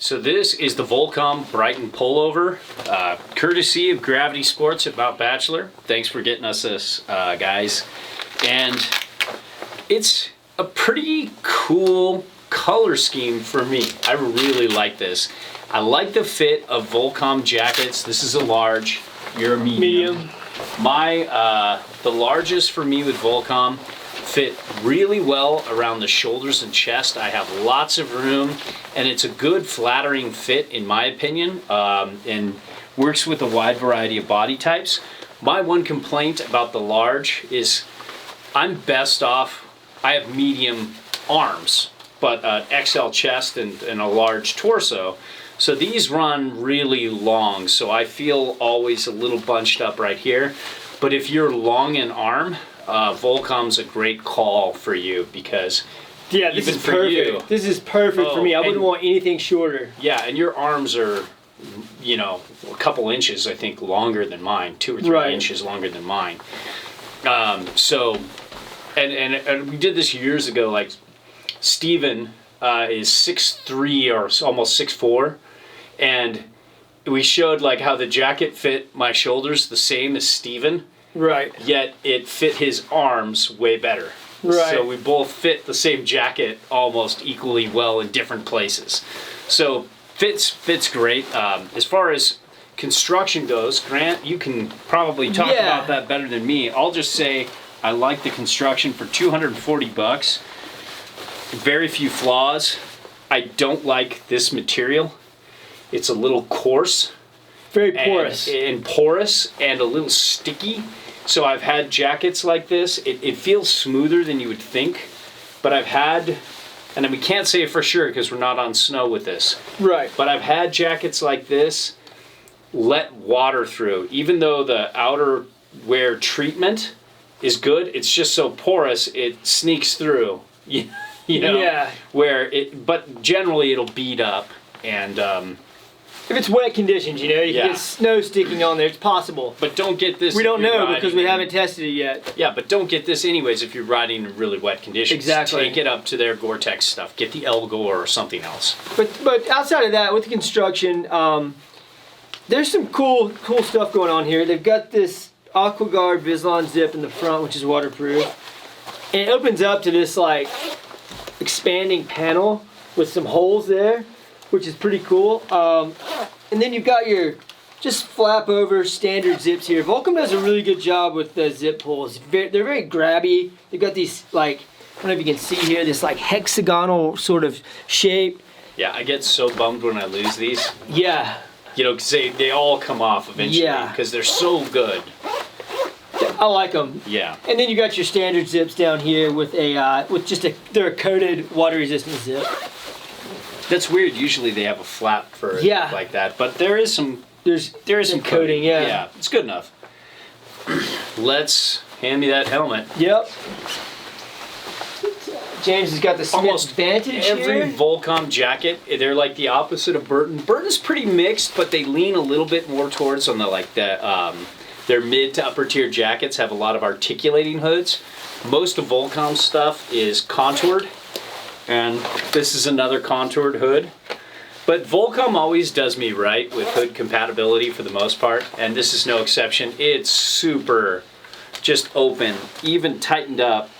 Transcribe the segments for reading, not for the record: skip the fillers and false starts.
So this is the Volcom Brighton Pullover, courtesy of Gravity Sports at Mount Bachelor. Thanks for getting us this, guys. And it's a pretty cool color scheme for me. I really like this. I like the fit of Volcom jackets. This is a large, you're a medium. The largest for me with Volcom fit really well around the shoulders and chest. I have lots of room, and it's a good flattering fit in my opinion, and works with a wide variety of body types. My one complaint about the large is I'm best off, I have medium arms, but XL chest and a large torso. So these run really long, so I feel always a little bunched up right here. But if you're long in arm, Volcom's a great call for you because this is perfect. This is perfect for me. I wouldn't want anything shorter. Yeah, and your arms are, you know, a couple inches, I think, longer than mine, 2 or 3 inches longer than mine. And we did this years ago. Like Steven is 6'3" or almost 6'4", and we showed like how the jacket fit my shoulders the same as Steven. Right. Yet it fit his arms way better. Right. So we both fit the same jacket almost equally well in different places. So fits great. As far as construction goes, Grant, you can probably talk about that better than me. I'll just say I like the construction for $240. Very few flaws. I don't like this material. It's a little coarse. Very porous. And porous and a little sticky. So I've had jackets like this. It feels smoother than you would think. But I've had, and we can't say it for sure because we're not on snow with this. Right. But I've had jackets like this let water through. Even though the outer wear treatment is good, it's just so porous it sneaks through. You know? Yeah. But generally it'll bead up. And if it's wet conditions, you know, you can get snow sticking on there. It's possible. But don't get this. We don't know because we haven't tested it yet. Yeah, but don't get this anyways if you're riding in really wet conditions. Exactly. Take it up to their Gore-Tex stuff. Get the Elgor or something else. But outside of that, with the construction, there's some cool stuff going on here. They've got this AquaGuard Vislon zip in the front, which is waterproof. And it opens up to this like expanding panel with some holes there, which is pretty cool. And then you've got your just flap over standard zips here. Volcom does a really good job with the zip pulls. They're very grabby. They've got these like, I don't know if you can see here, this like hexagonal sort of shape. Yeah, I get so bummed when I lose these. Yeah. You know, because they all come off eventually. Yeah. Because they're so good. I like them. Yeah. And then you got your standard zips down here with they're a coated water resistant zip. That's weird. Usually they have a flap for like that, but there is some some coating. Yeah, it's good enough. Let's hand me that helmet. Yep. James has got the almost Vantage every here. Volcom jacket. They're like the opposite of Burton. Burton's pretty mixed, but they lean a little bit more towards on their mid to upper tier jackets have a lot of articulating hoods. Most of Volcom's stuff is contoured. And this is another contoured hood. But Volcom always does me right with hood compatibility for the most part, and this is no exception. It's super just open, even tightened up,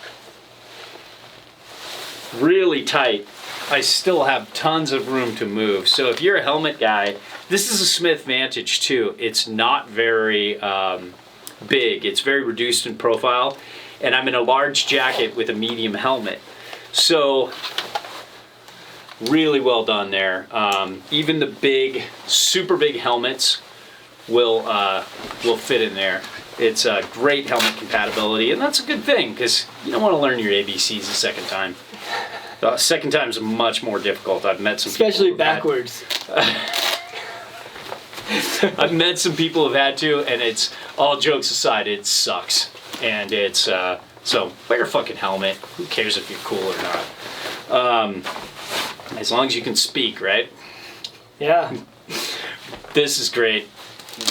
really tight. I still have tons of room to move. So if you're a helmet guy, this is a Smith Vantage too. It's not very big. It's very reduced in profile, and I'm in a large jacket with a medium helmet. So, really well done there. Even the big, super big helmets will fit in there. It's a great helmet compatibility, and that's a good thing because you don't want to learn your ABCs a second time. The second time's much more difficult. I've met some especially backwards. I've met some people who've had to, and it's all jokes aside, it sucks, and it's. So wear a fucking helmet. Who cares if you're cool or not? As long as you can speak, right? Yeah. This is great.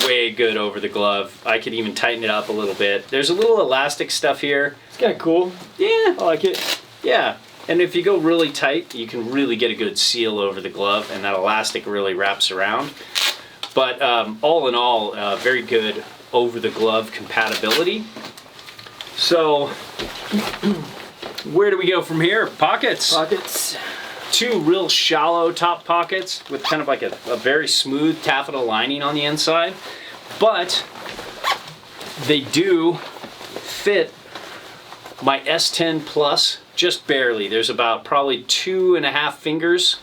Way good over the glove. I could even tighten it up a little bit. There's a little elastic stuff here. It's kind of cool. Yeah. I like it. Yeah. And if you go really tight, you can really get a good seal over the glove, and that elastic really wraps around. But all in all, very good over the glove compatibility. So where do we go from here? Pockets. Pockets. Two real shallow top pockets with kind of like a very smooth taffeta lining on the inside, but they do fit my S10 Plus just barely. There's about probably 2.5 fingers,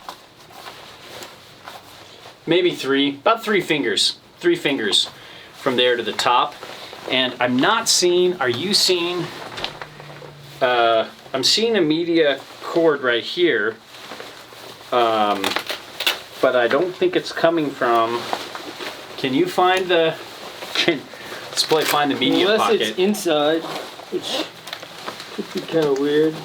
maybe 3, about 3 fingers from there to the top. And I'm not seeing, are you seeing, I'm seeing a media cord right here, but I don't think it's coming from, can you find the, let's play find the media Unless pocket. it's inside, which could be kind of weird.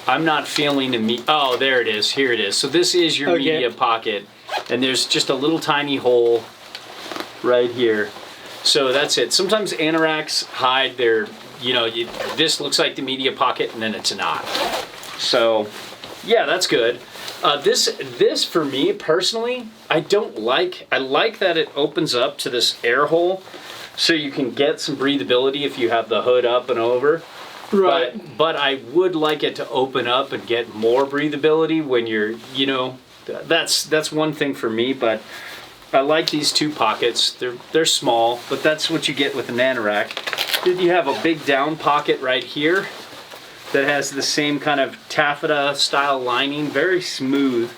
I'm not feeling the oh, there it is, here it is. So this is your media pocket, and there's just a little tiny hole right here. So that's it. Sometimes anoraks hide their, you know, this looks like the media pocket and then it's not. So yeah, that's good. This for me personally, I like that it opens up to this air hole so you can get some breathability if you have the hood up and over. Right. But I would like it to open up and get more breathability when you're, you know, that's one thing for me, but I like these two pockets. They're small, but that's what you get with an anorak. Then you have a big down pocket right here that has the same kind of taffeta style lining, very smooth,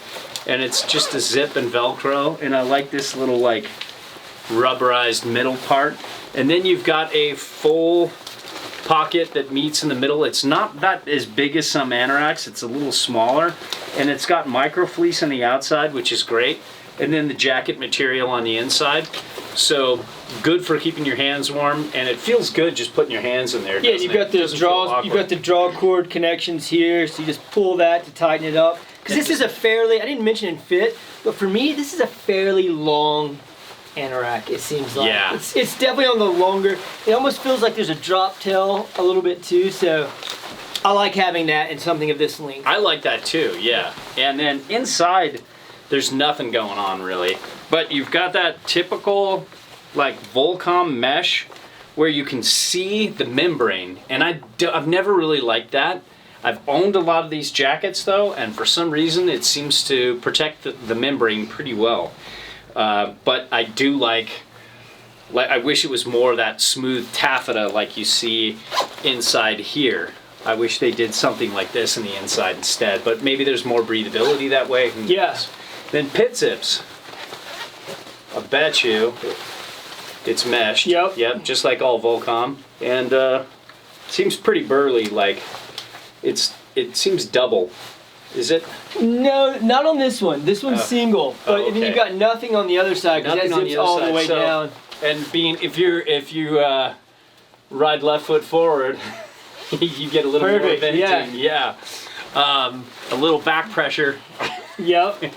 and it's just a zip and Velcro, and I like this little like rubberized middle part. And then you've got a full pocket that meets in the middle. It's not as big as some anoraks, it's a little smaller, and it's got micro fleece on the outside, which is great, and then the jacket material on the inside. So good for keeping your hands warm, and it feels good just putting your hands in there. Yeah, you've got the draw cord connections here, so you just pull that to tighten it up. Because this is a fairly, I didn't mention in fit, but for me this is a fairly long anorak, it seems like. Yeah. It's definitely on the longer, it almost feels like there's a drop tail a little bit too, so I like having that in something of this length. I like that too, yeah. And then inside, there's nothing going on really. But you've got that typical like Volcom mesh where you can see the membrane. And I've never really liked that. I've owned a lot of these jackets though, and for some reason it seems to protect the membrane pretty well. But I do like I wish it was more of that smooth taffeta like you see inside here. I wish they did something like this in the inside instead, but maybe there's more breathability that way. Yes. Then pit zips. I bet you it's meshed. Yep. Just like all Volcom. And seems pretty burly, like it seems double. Is it? No, not on this one. This one's single. But okay. then you've got nothing on the other side because that zips all the way down. And being if you ride left foot forward, you get a little more venting. Yeah. A little back pressure. Yep.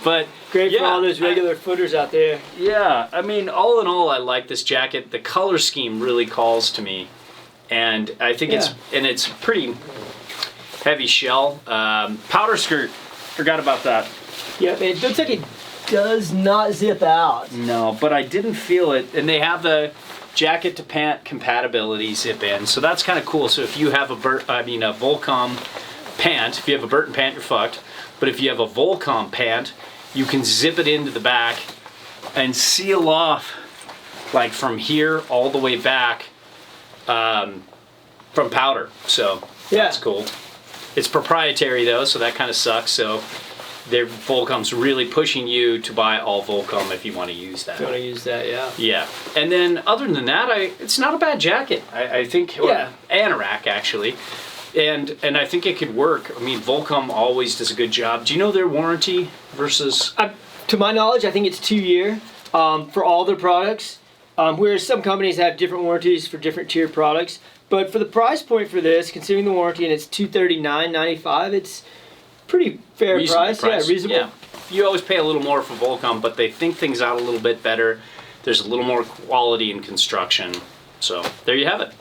But great for all those regular footers out there. Yeah, I mean, all in all, I like this jacket. The color scheme really calls to me, and I think it's pretty heavy shell. Powder skirt, forgot about that. Yep, it looks like it does not zip out. No, but I didn't feel it, and they have the jacket to pant compatibility zip in, so that's kind of cool. So if you have a Volcom pant, if you have a Burton pant, you're fucked. But if you have a Volcom pant, you can zip it into the back and seal off like from here all the way back from powder. So that's cool. It's proprietary though, so that kind of sucks. So Volcom's really pushing you to buy all Volcom if you want to use that. If you want to use that, yeah. Yeah. And then other than that, it's not a bad jacket. I think, anorak actually. And I think it could work. I mean, Volcom always does a good job. Do you know their warranty versus? To my knowledge, I think it's 2 year for all their products. Whereas some companies have different warranties for different tier products. But for the price point for this, considering the warranty, and it's $239.95, it's pretty fair price. Yeah, reasonable. Yeah. You always pay a little more for Volcom, but they think things out a little bit better. There's a little more quality in construction. So there you have it.